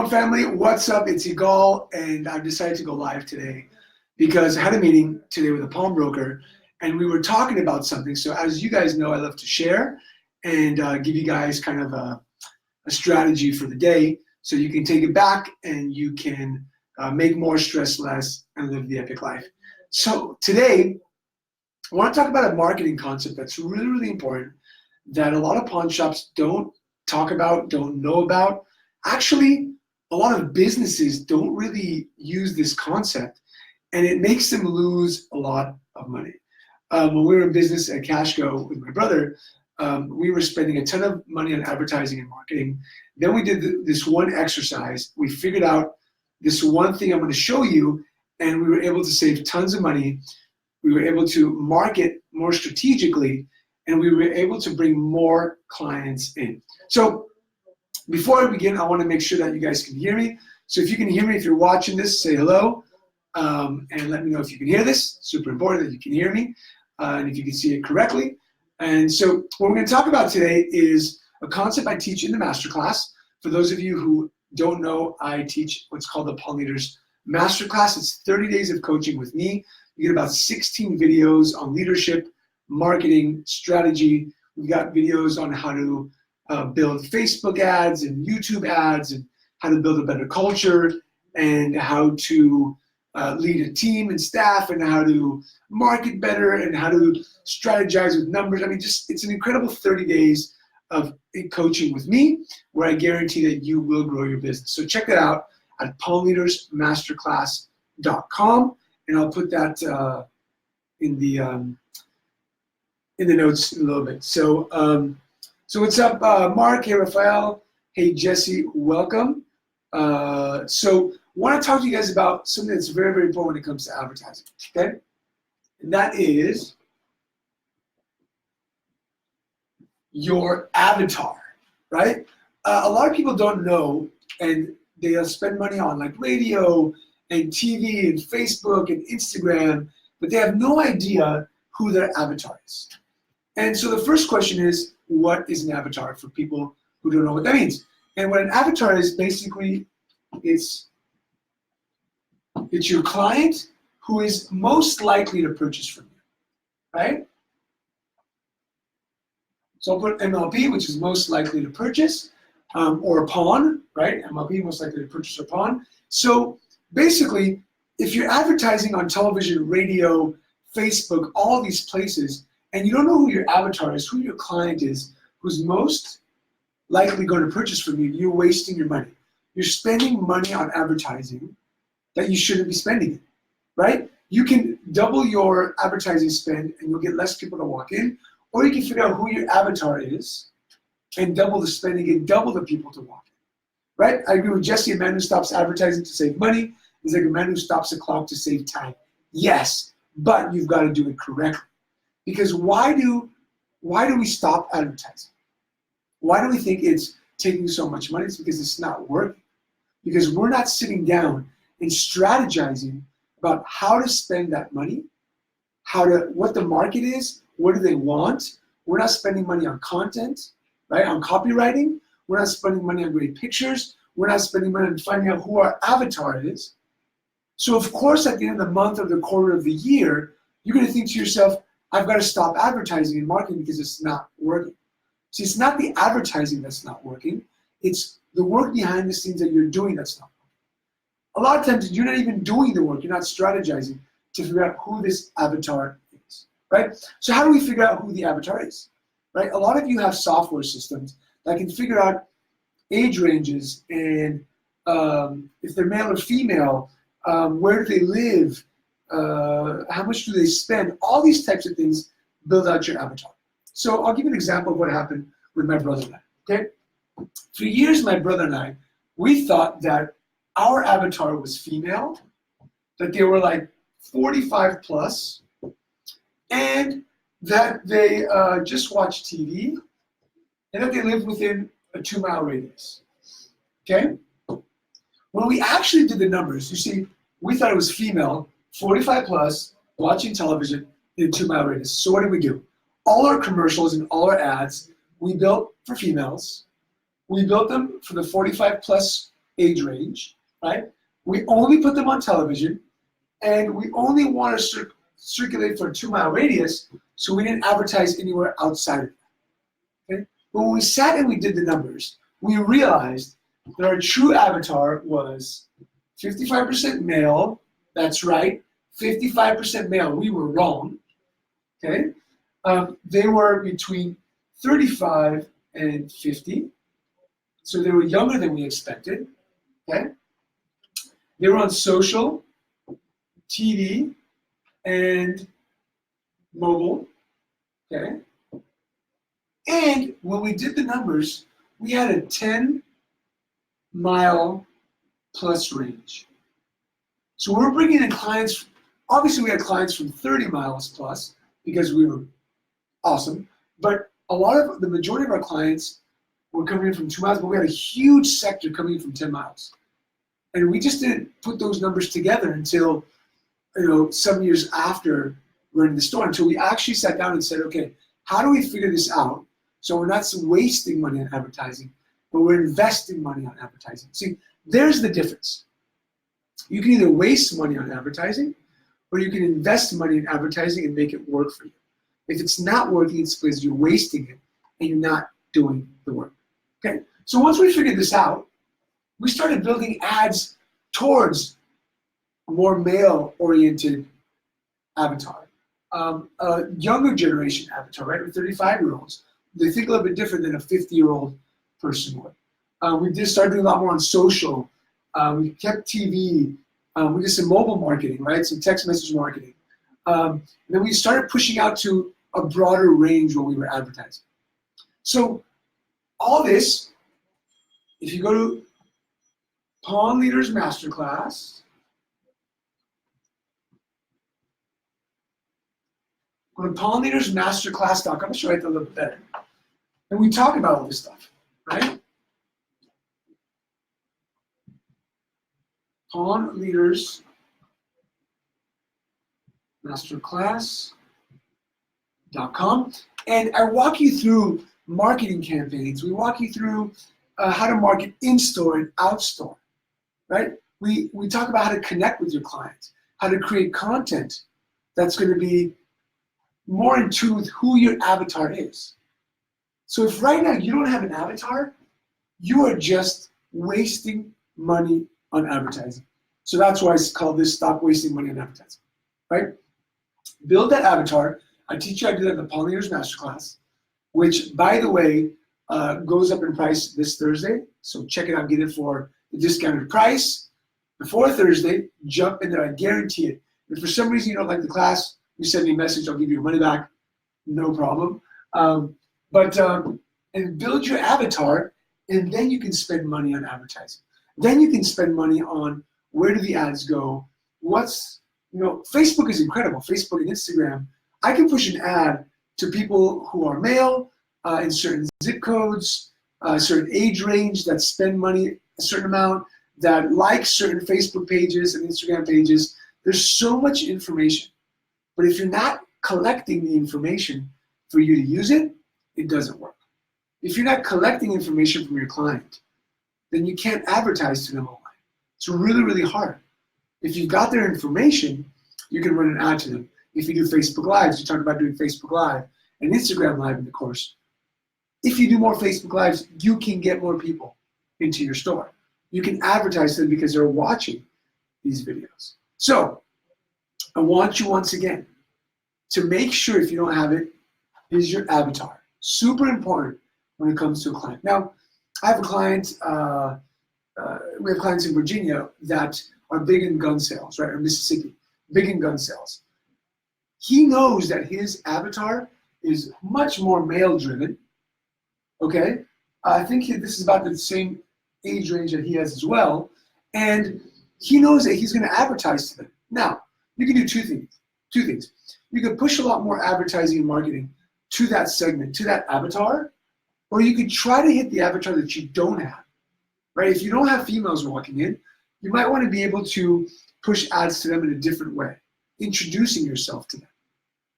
Family, what's up? It's Yigal, and I've decided to go live today because I had a meeting today with a pawnbroker, and we were talking about something. So as you guys know, I love to share and give you guys kind of a strategy for the day so you can take it back and you can make more stress less and live the epic life. So today, I want to talk about a marketing concept that's really, really important that a lot of pawn shops don't talk about, don't know about. Actually, a lot of businesses don't really use this concept, and it makes them lose a lot of money. When we were in business at Cashco with my brother, we were spending a ton of money on advertising and marketing. Then we did this one exercise. We figured out this one thing I'm going to show you, and we were able to save tons of money. We were able to market more strategically, and we were able to bring more clients in. So before I begin, I want to make sure that you guys can hear me. So if you can hear me, if you're watching this, say hello, and let me know if you can hear this. Super important that you can hear me, and if you can see it correctly. And so what we're going to talk about today is a concept I teach in the masterclass. For those of you who don't know, I teach what's called the Pawn Leaders Masterclass. It's 30 days of coaching with me. You get about 16 videos on leadership, marketing, strategy. We've got videos on how to build Facebook ads and YouTube ads, and how to build a better culture, and how to lead a team and staff, and how to market better, and how to strategize with numbers. I mean, it's an incredible 30 days of coaching with me, where I guarantee that you will grow your business. So check that out at pawnleadersmasterclass.com, and I'll put that in the notes in a little bit. So what's up, Mark? Hey, Rafael. Hey, Jesse. Welcome. So I want to talk to you guys about something that's very, very important when it comes to advertising. Okay, and that is your avatar, right? A lot of people don't know, and they'll spend money on like radio and TV and Facebook and Instagram, but they have no idea who their avatar is. And so the first question is, what is an avatar, for people who don't know what that means? And what an avatar is, basically, it's your client who is most likely to purchase from you, right? So I'll put MLP, which is most likely to purchase, or a pawn, right? MLP, most likely to purchase or pawn. So basically, if you're advertising on television, radio, Facebook, all these places, and you don't know who your avatar is, who your client is, who's most likely going to purchase from you, you're wasting your money. You're spending money on advertising that you shouldn't be spending, right? You can double your advertising spend and you'll get less people to walk in, or you can figure out who your avatar is and double the spending and double the people to walk in, right? I agree with Jesse. A man who stops advertising to save money is like a man who stops a clock to save time. Yes, but you've got to do it correctly. Because why do we stop advertising? Why do we think it's taking so much money? It's because it's not working. Because we're not sitting down and strategizing about how to spend that money, what the market is, what do they want. We're not spending money on content, right? On copywriting. We're not spending money on great pictures. We're not spending money on finding out who our avatar is. So of course, at the end of the month or the quarter of the year, you're going to think to yourself, I've got to stop advertising and marketing because it's not working. See, it's not the advertising that's not working. It's the work behind the scenes that you're doing that's not working. A lot of times, you're not even doing the work. You're not strategizing to figure out who this avatar is, right? So how do we figure out who the avatar is, right? A lot of you have software systems that can figure out age ranges and if they're male or female, where do they live, how much do they spend? All these types of things build out your avatar. So I'll give you an example of what happened with my brother and I, okay? For years, my brother and I, we thought that our avatar was female, that they were like 45 plus, and that they just watch TV, and that they live within a 2-mile radius, okay? When we actually did the numbers, you see, we thought it was female, 45 plus, watching television in a 2-mile radius. So what did we do? All our commercials and all our ads, we built for females. We built them for the 45 plus age range, right? We only put them on television, and we only want to circulate for a 2-mile radius, so we didn't advertise anywhere outside of that. Okay? But when we sat and we did the numbers, we realized that our true avatar was 55% male. That's right, 55% male. We were wrong. Okay, they were between 35 and 50, so they were younger than we expected. Okay, they were on social, TV, and mobile. Okay, and when we did the numbers, we had a 10-mile plus range. So we're bringing in clients. Obviously, we had clients from 30 miles plus because we were awesome. But the majority of our clients were coming in from 2 miles, but we had a huge sector coming in from 10 miles. And we just didn't put those numbers together until, some years after we're in the store, until we actually sat down and said, okay, how do we figure this out so we're not wasting money on advertising, but we're investing money on advertising? See, there's the difference. You can either waste money on advertising, or you can invest money in advertising and make it work for you. If it's not working, it's because you're wasting it and you're not doing the work. Okay, so once we figured this out, we started building ads towards a more male-oriented avatar, a younger generation avatar, right? With 35-year-olds, they think a little bit different than a 50-year-old person would. We just started doing a lot more on social. We kept TV. We did some mobile marketing, right? Some text message marketing. And then we started pushing out to a broader range when we were advertising. So all this, if you go to Pawn Leaders Masterclass, go to pawnleadersmasterclass.com. I'm sure I write that a little bit better. And we talk about all this stuff, right? Pawn Leaders Masterclass.com, and I walk you through marketing campaigns. We walk you through how to market in-store and out-store, right? We talk about how to connect with your clients, how to create content that's going to be more in tune with who your avatar is. So if right now you don't have an avatar, you are just wasting money on advertising. So that's why it's called this Stop Wasting Money on Advertising, right? Build that avatar. I teach you how to do that in the Pawn Leaders Masterclass, which, by the way, goes up in price this Thursday. So check it out, get it for the discounted price. Before Thursday, jump in there, I guarantee it. If for some reason you don't like the class, you send me a message, I'll give you your money back, no problem. And build your avatar, and then you can spend money on advertising. Then you can spend money on where do the ads go, Facebook is incredible, Facebook and Instagram. I can push an ad to people who are male, in certain zip codes, a certain age range, that spend money a certain amount, that like certain Facebook pages and Instagram pages. There's so much information. But if you're not collecting the information for you to use it, it doesn't work. If you're not collecting information from your client, then you can't advertise to them online. It's really, really hard. If you've got their information, you can run an ad to them. If you do Facebook Lives, you talk about doing Facebook Live and Instagram Live in the course. If you do more Facebook Lives, you can get more people into your store. You can advertise to them because they're watching these videos. So I want you once again to make sure, if you don't have it, is your avatar. Super important when it comes to a client. Now, I have a client, we have clients in Virginia that are big in gun sales, right, or Mississippi, big in gun sales. He knows that his avatar is much more male-driven, okay? I think this is about the same age range that he has as well, and he knows that he's gonna advertise to them. Now, you can do two things. You can push a lot more advertising and marketing to that segment, to that avatar, or you could try to hit the avatar that you don't have, right? If you don't have females walking in, you might want to be able to push ads to them in a different way, introducing yourself to them.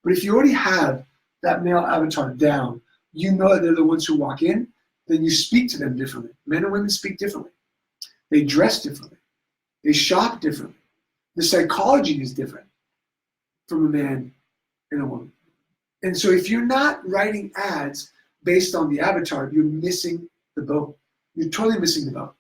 But if you already have that male avatar down, you know that they're the ones who walk in, then you speak to them differently. Men and women speak differently. They dress differently. They shop differently. The psychology is different from a man and a woman. And so if you're not writing ads based on the avatar, you're missing the boat. You're totally missing the boat.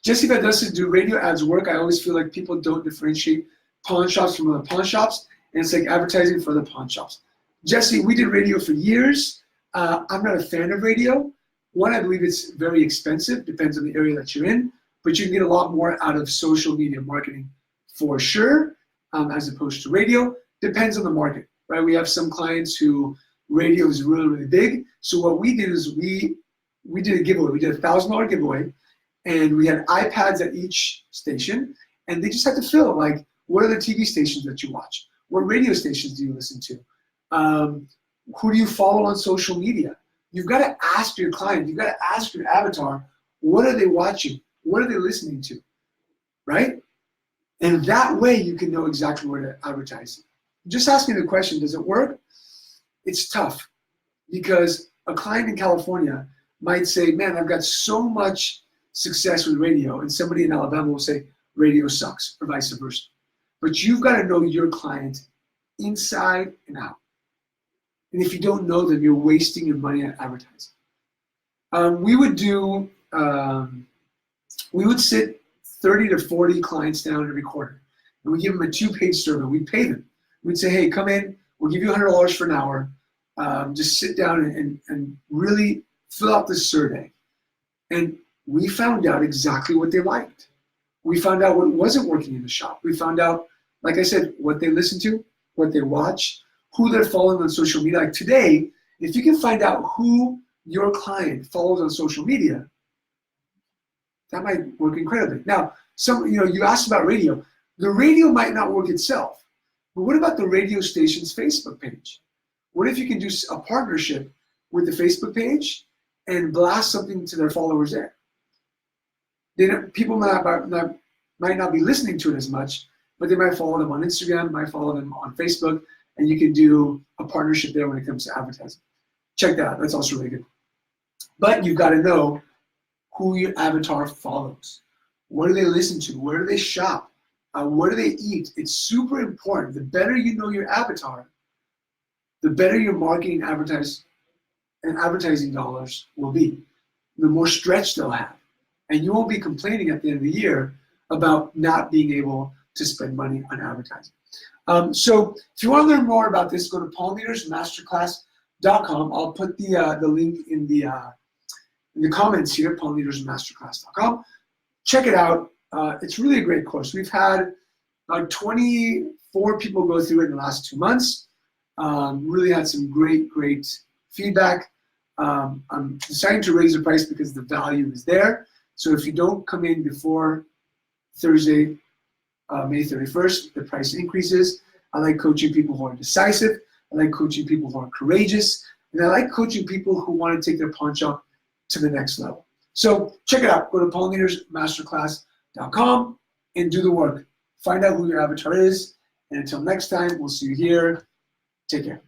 Jesse Van does do radio ads work. I always feel like people don't differentiate pawn shops from other pawn shops, and it's like advertising for the pawn shops. Jesse, we did radio for years. I'm not a fan of radio. One, I believe it's very expensive, depends on the area that you're in, but you can get a lot more out of social media marketing for sure, as opposed to radio. Depends on the market, right? We have some clients who radio is really, really big. So what we did is we did a giveaway. We did a $1,000 giveaway, and we had iPads at each station, and they just had to fill, like, what are the TV stations that you watch? What radio stations do you listen to? Who do you follow on social media? You've got to ask your client, you've got to ask your avatar, what are they watching? What are they listening to, right? And that way you can know exactly where to advertise. Just asking the question, does it work? It's tough, because a client in California might say, man, I've got so much success with radio, and somebody in Alabama will say, radio sucks, or vice versa. But you've got to know your client inside and out. And if you don't know them, you're wasting your money on advertising. We would sit 30 to 40 clients down every quarter, and we give them a 2-page survey. We pay them. We'd say, hey, come in, we'll give you $100 for an hour. Just sit down and really fill out this survey. And we found out exactly what they liked. We found out what wasn't working in the shop. We found out, like I said, what they listen to, what they watch, who they're following on social media. Like today, if you can find out who your client follows on social media, that might work incredibly. Now, you asked about radio. The radio might not work itself, but what about the radio station's Facebook page? What if you can do a partnership with the Facebook page and blast something to their followers there? People might not be listening to it as much, but they might follow them on Instagram, might follow them on Facebook, and you can do a partnership there when it comes to advertising. Check that out. That's also really good. But you've got to know who your avatar follows. What do they listen to? Where do they shop? What do they eat? It's super important. The better you know your avatar, the better your marketing and advertising dollars will be. The more stretch they'll have. And you won't be complaining at the end of the year about not being able to spend money on advertising. So if you want to learn more about this, go to pawnleadersmasterclass.com. I'll put the link in the comments here, pawnleadersmasterclass.com. Check it out. It's really a great course. We've had about 24 people go through it in the last 2 months. Really had some great feedback. I'm deciding to raise the price because the value is there. So if you don't come in before Thursday, May 31st, the price increases. I like coaching people who are decisive. I like coaching people who are courageous. And I like coaching people who want to take their pawn shop to the next level. So check it out. Go to pawnleadersmasterclass.com and do the work. Find out who your avatar is. And until next time, we'll see you here. Take care.